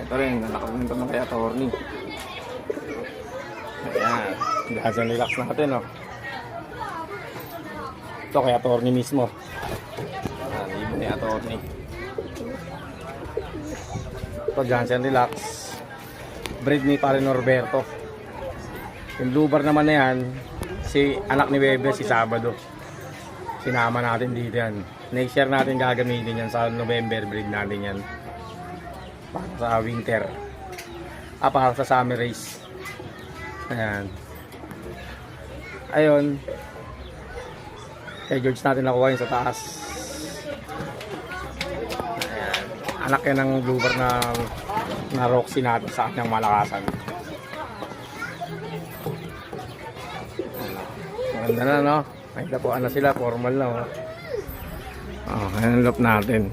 Ito rin, nakapunta ng kay attorney. Ayan, gas and relax natin, oh. Ito kay attorney mismo. Ayan, ibon ni attorney. Ito, Johnson Relax. Breed ni pare Norberto. Yung blue bar naman na yan, si anak ni Weber, si Sabado. Sinama natin dito yan. Next year natin gagamitin yan sa November, breed natin yan. Para sa winter. Para sa summer race. Ayan. Ayun. Kay George natin nakuha yun sa taas. Ayan. Anak yan ng blue bar na Roxy natin sa kanyang malakasan. Maganda na, no? May dapuan na sila, formal na, oh. Ayan ang loop natin.